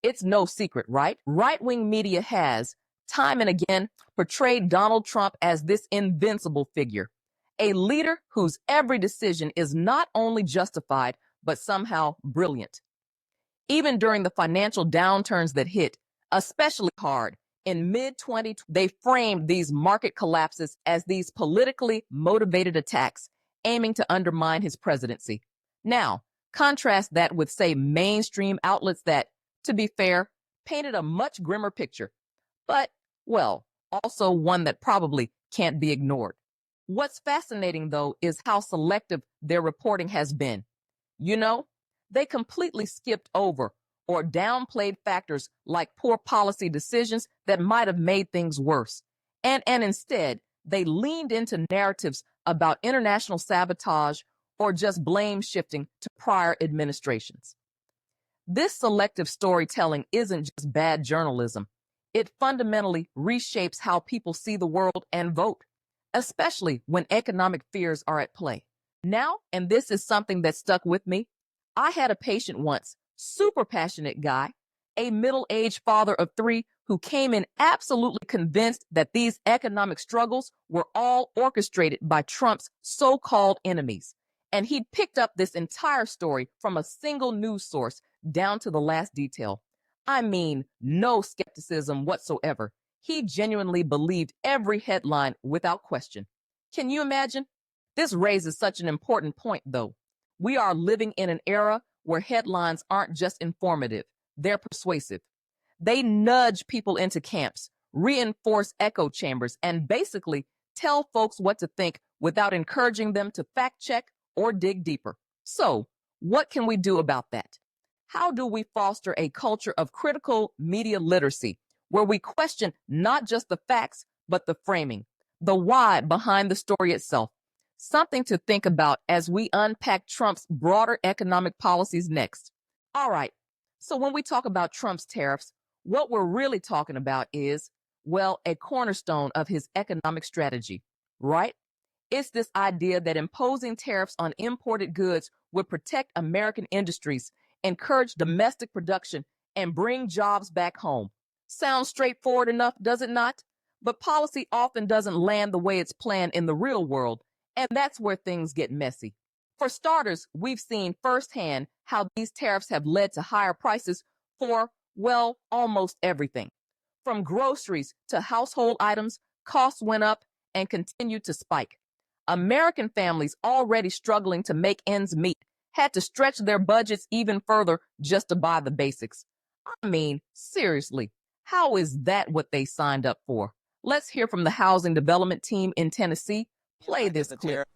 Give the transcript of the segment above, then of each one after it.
It's no secret, right? Right-wing media has, time and again, portrayed Donald Trump as this invincible figure, a leader whose every decision is not only justified, but somehow brilliant. Even during the financial downturns that hit, especially hard, in mid-2020, they framed these market collapses as these politically motivated attacks aiming to undermine his presidency. Now, contrast that with, say, mainstream outlets that, to be fair, painted a much grimmer picture, but, well, also one that probably can't be ignored. What's fascinating, though, is how selective their reporting has been. You know, they completely skipped over or downplayed factors like poor policy decisions that might have made things worse. And instead, they leaned into narratives about international sabotage or just blame shifting to prior administrations. This selective storytelling isn't just bad journalism. It fundamentally reshapes how people see the world and vote, especially when economic fears are at play. Now, and this is something that stuck with me, I had a patient once, super passionate guy, a middle-aged father of 3 who came in absolutely convinced that these economic struggles were all orchestrated by Trump's so-called enemies. And he'd picked up this entire story from a single news source down to the last detail. I mean, no skepticism whatsoever. He genuinely believed every headline without question. Can you imagine? This raises such an important point, though. We are living in an era where headlines aren't just informative, they're persuasive. They nudge people into camps, reinforce echo chambers, and basically tell folks what to think without encouraging them to fact check or dig deeper. So, what can we do about that? How do we foster a culture of critical media literacy where we question not just the facts, but the framing, the why behind the story itself? Something to think about as we unpack Trump's broader economic policies next. All right, so when we talk about Trump's tariffs, what we're really talking about is, well, a cornerstone of his economic strategy, right? It's this idea that imposing tariffs on imported goods would protect American industries, encourage domestic production, and bring jobs back home. Sounds straightforward enough, does it not? But policy often doesn't land the way it's planned in the real world, and that's where things get messy. For starters, we've seen firsthand how these tariffs have led to higher prices for, well, almost everything. From groceries to household items, costs went up and continue to spike. American families already struggling to make ends meet had to stretch their budgets even further just to buy the basics. I mean, seriously, how is that what they signed up for? Let's hear from the housing development team in Tennessee. Play this clip.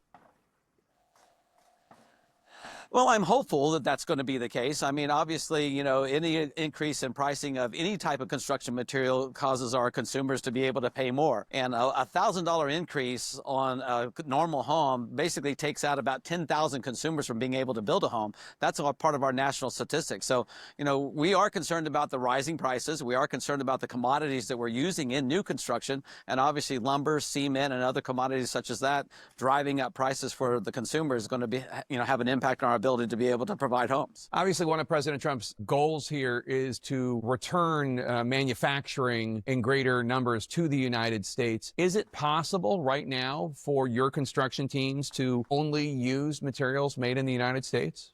Well, I'm hopeful that that's going to be the case. I mean, obviously, you know, any increase in pricing of any type of construction material causes our consumers to be able to pay more. And a $1,000 increase on a normal home basically takes out about 10,000 consumers from being able to build a home. That's all part of our national statistics. So, you know, we are concerned about the rising prices. We are concerned about the commodities that we're using in new construction, and obviously lumber, cement, and other commodities such as that driving up prices for the consumer is going to be, you know, have an impact on our ability to be able to provide homes. Obviously, one of President Trump's goals here is to return manufacturing in greater numbers to the United States. Is it possible right now for your construction teams to only use materials made in the United States?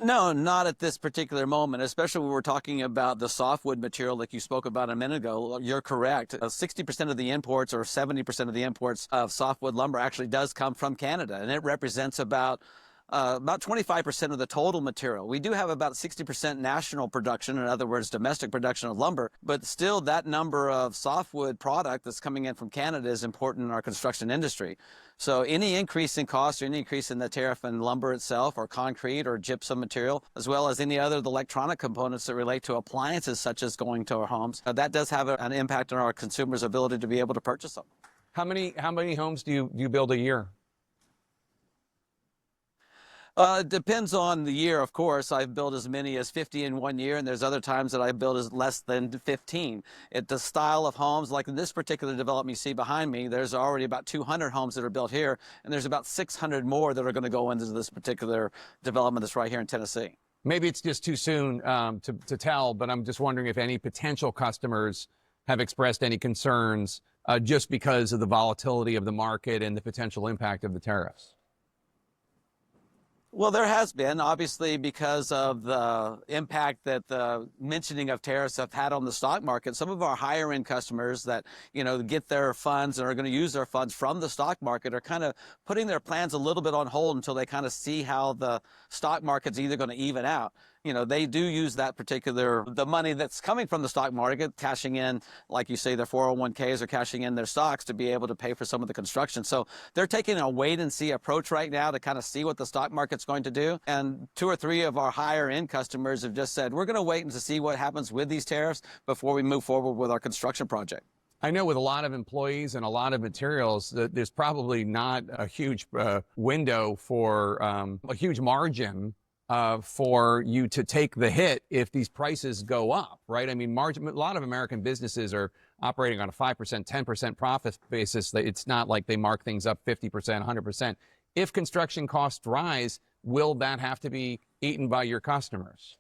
No, not at this particular moment, especially when we're talking about the softwood material like you spoke about a minute ago. You're correct. 60% of the imports or 70% of the imports of softwood lumber actually does come from Canada, and it represents about 25% of the total material. We do have about 60% national production, in other words, domestic production of lumber, but still that number of softwood product that's coming in from Canada is important in our construction industry. So any increase in cost or any increase in the tariff in lumber itself or concrete or gypsum material, as well as any other electronic components that relate to appliances such as going to our homes, that does have an impact on our consumers' ability to be able to purchase them. How many homes do you build a year? It depends on the year, of course. I've built as many as 50 in one year, and there's other times that I build as less than 15. The style of homes, like in this particular development you see behind me, there's already about 200 homes that are built here, and there's about 600 more that are going to go into this particular development that's right here in Tennessee. Maybe it's just too soon to tell, but I'm just wondering if any potential customers have expressed any concerns just because of the volatility of the market and the potential impact of the tariffs. Well, there has been, obviously, because of the impact that the mentioning of tariffs have had on the stock market. Some of our higher end customers that, get their funds and are going to use their funds from the stock market are kind of putting their plans a little bit on hold until they kind of see how the stock market's either going to even out. They do use the money that's coming from the stock market, cashing in, like you say, their 401ks or cashing in their stocks to be able to pay for some of the construction. So they're taking a wait and see approach right now to kind of see what the stock market's going to do. And 2 or 3 of our higher end customers have just said, we're going to wait and to see what happens with these tariffs before we move forward with our construction project. I know with a lot of employees and a lot of materials, there's probably not a huge window for a huge margin for you to take the hit if these prices go up, right? I mean, a lot of American businesses are operating on a 5%, 10% profit basis. It's not like they mark things up 50%, 100%. If construction costs rise, will that have to be eaten by your customers?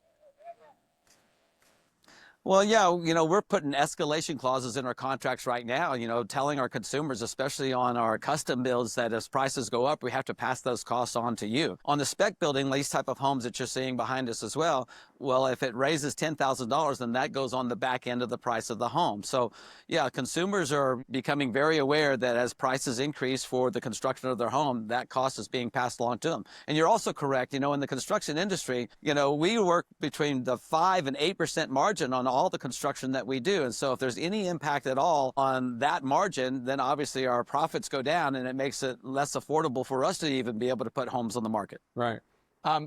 Well, yeah, we're putting escalation clauses in our contracts right now, telling our consumers, especially on our custom builds, that as prices go up, we have to pass those costs on to you. On the spec building, these type of homes that you're seeing behind us as well, if it raises $10,000, then that goes on the back end of the price of the home. So, yeah, consumers are becoming very aware that as prices increase for the construction of their home, that cost is being passed along to them. And you're also correct, in the construction industry, we work between the 5 and 8% margin on all the construction that we do. And so if there's any impact at all on that margin, then obviously our profits go down and it makes it less affordable for us to even be able to put homes on the market. Right.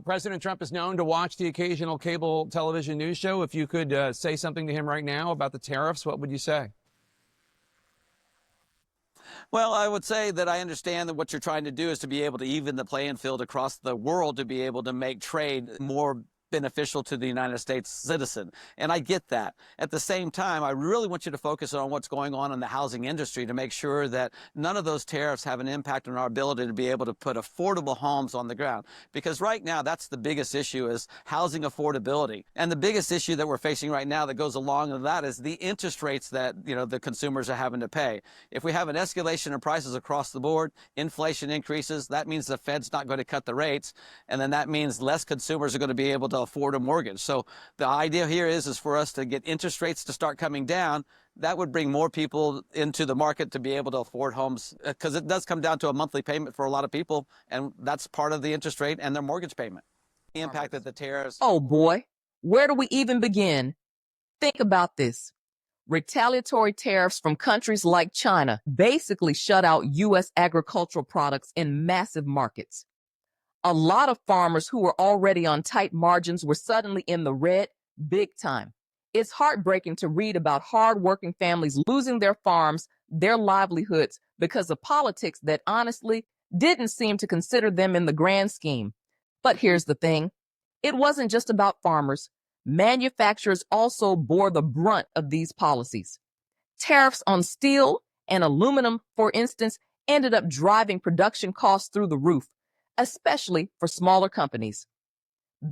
President Trump is known to watch the occasional cable television news show. If you could say something to him right now about the tariffs, what would you say? Well, I would say that I understand that what you're trying to do is to be able to even the playing field across the world to be able to make trade more beneficial to the United States citizen. And I get that. At the same time, I really want you to focus on what's going on in the housing industry to make sure that none of those tariffs have an impact on our ability to be able to put affordable homes on the ground. Because right now, that's the biggest issue is housing affordability. And the biggest issue that we're facing right now that goes along with that is the interest rates that, the consumers are having to pay. If we have an escalation in prices across the board, inflation increases, that means the Fed's not going to cut the rates. And then that means less consumers are going to be able to afford a mortgage. So the idea here is for us to get interest rates to start coming down. That would bring more people into the market to be able to afford homes, because it does come down to a monthly payment for a lot of people, and that's part of the interest rate and their mortgage payment. The impact that the tariffs... Oh boy, where do we even begin? Think about this. Retaliatory tariffs from countries like China basically shut out U.S. agricultural products in massive markets. A lot of farmers who were already on tight margins were suddenly in the red big time. It's heartbreaking to read about hardworking families losing their farms, their livelihoods, because of politics that honestly didn't seem to consider them in the grand scheme. But here's the thing. It wasn't just about farmers. Manufacturers also bore the brunt of these policies. Tariffs on steel and aluminum, for instance, ended up driving production costs through the roof, especially for smaller companies.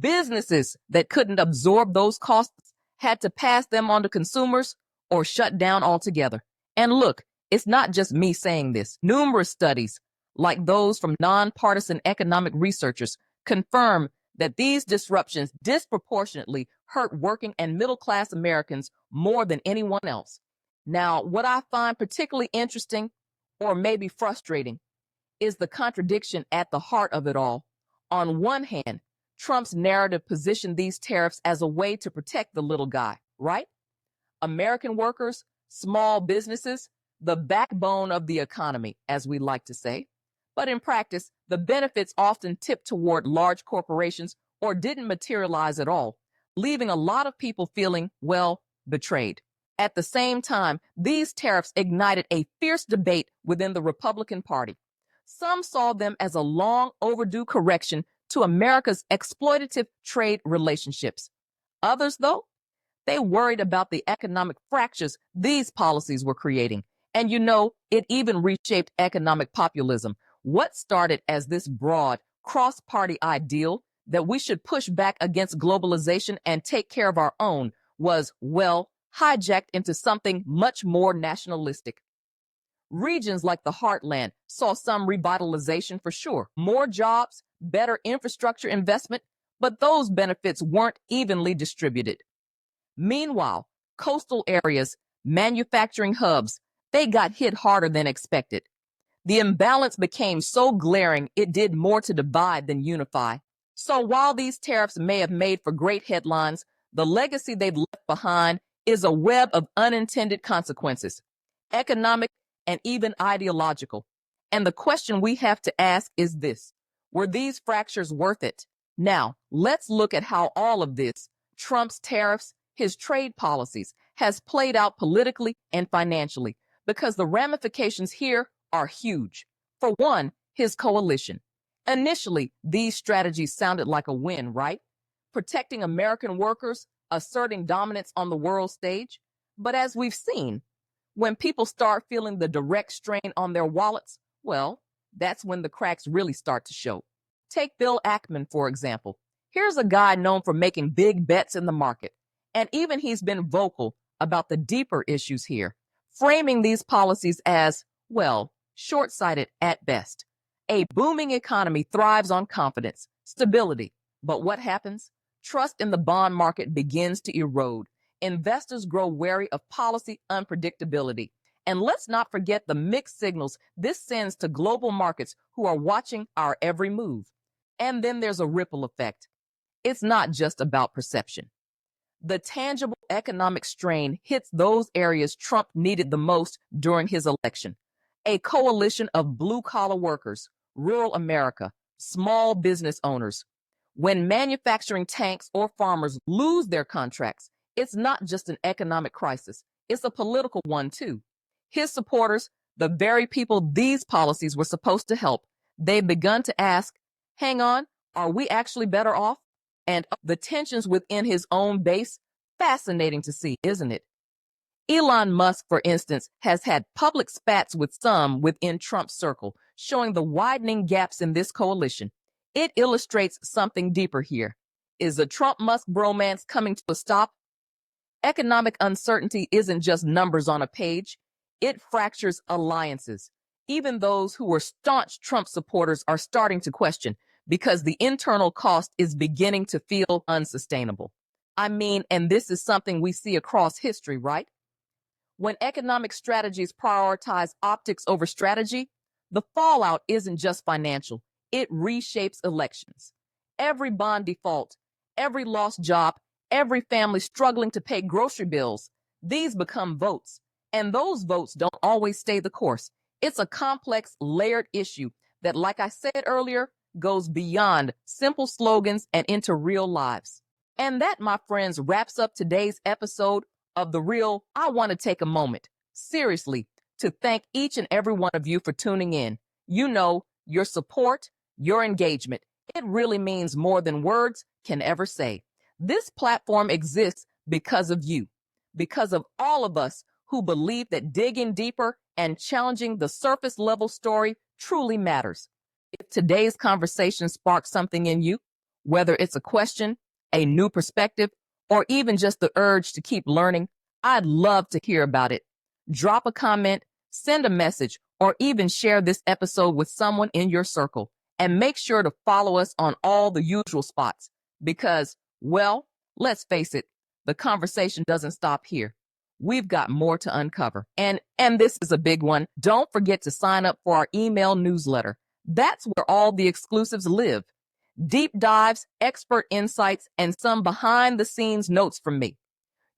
Businesses that couldn't absorb those costs had to pass them on to consumers or shut down altogether. And look, it's not just me saying this. Numerous studies, like those from nonpartisan economic researchers, confirm that these disruptions disproportionately hurt working and middle-class Americans more than anyone else. Now, what I find particularly interesting, or maybe frustrating, is the contradiction at the heart of it all. On one hand, Trump's narrative positioned these tariffs as a way to protect the little guy, right? American workers, small businesses, the backbone of the economy, as we like to say. But in practice, the benefits often tipped toward large corporations or didn't materialize at all, leaving a lot of people feeling, well, betrayed. At the same time, these tariffs ignited a fierce debate within the Republican Party. Some saw them as a long overdue correction to America's exploitative trade relationships. Others, though, they worried about the economic fractures these policies were creating. And it even reshaped economic populism. What started as this broad, cross-party ideal that we should push back against globalization and take care of our own was, well, hijacked into something much more nationalistic. Regions like the Heartland saw some revitalization for sure. More jobs, better infrastructure investment, but those benefits weren't evenly distributed. Meanwhile, coastal areas, manufacturing hubs, they got hit harder than expected. The imbalance became so glaring it did more to divide than unify. So while these tariffs may have made for great headlines, the legacy they've left behind is a web of unintended consequences, economic and even ideological. And the question we have to ask is this: were these fractures worth it? Now, let's look at how all of this, Trump's tariffs, his trade policies, has played out politically and financially, because the ramifications here are huge. For one, his coalition. Initially, these strategies sounded like a win, right? Protecting American workers, asserting dominance on the world stage. But as we've seen, when people start feeling the direct strain on their wallets, well, that's when the cracks really start to show. Take Bill Ackman, for example. Here's a guy known for making big bets in the market. And even he's been vocal about the deeper issues here, framing these policies as, well, short-sighted at best. A booming economy thrives on confidence, stability. But what happens? Trust in the bond market begins to erode. Investors grow wary of policy unpredictability. And let's not forget the mixed signals this sends to global markets who are watching our every move. And then there's a ripple effect. It's not just about perception. The tangible economic strain hits those areas Trump needed the most during his election. A coalition of blue-collar workers, rural America, small business owners. When manufacturing tanks or farmers lose their contracts, it's not just an economic crisis, it's a political one too. His supporters, the very people these policies were supposed to help, they've begun to ask, hang on, are we actually better off? And the tensions within his own base, fascinating to see, isn't it? Elon Musk, for instance, has had public spats with some within Trump's circle, showing the widening gaps in this coalition. It illustrates something deeper here. Is the Trump-Musk bromance coming to a stop? Economic uncertainty isn't just numbers on a page. It fractures alliances. Even those who were staunch Trump supporters are starting to question, because the internal cost is beginning to feel unsustainable. I mean, and this is something we see across history, right? When economic strategies prioritize optics over strategy, the fallout isn't just financial. It reshapes elections. Every bond default, every lost job, every family struggling to pay grocery bills, these become votes. And those votes don't always stay the course. It's a complex, layered issue that, like I said earlier, goes beyond simple slogans and into real lives. And that, my friends, wraps up today's episode of The Real. I want to take a moment, seriously, to thank each and every one of you for tuning in. You know, your support, your engagement, it really means more than words can ever say. This platform exists because of you, because of all of us who believe that digging deeper and challenging the surface level story truly matters. If today's conversation sparks something in you, whether it's a question, a new perspective, or even just the urge to keep learning, I'd love to hear about it. Drop a comment, send a message, or even share this episode with someone in your circle. And make sure to follow us on all the usual spots because, well, let's face it, the conversation doesn't stop here. We've got more to uncover. And this is a big one. Don't forget to sign up for our email newsletter. That's where all the exclusives live. Deep dives, expert insights, and some behind-the-scenes notes from me.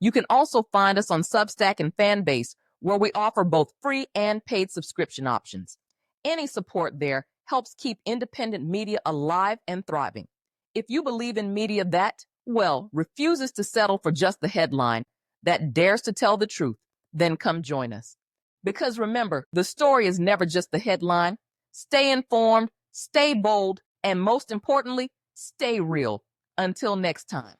You can also find us on Substack and Fanbase, where we offer both free and paid subscription options. Any support there helps keep independent media alive and thriving. If you believe in media that, well, refuses to settle for just the headline, that dares to tell the truth, then come join us. Because remember, the story is never just the headline. Stay informed, stay bold, and most importantly, stay real. Until next time.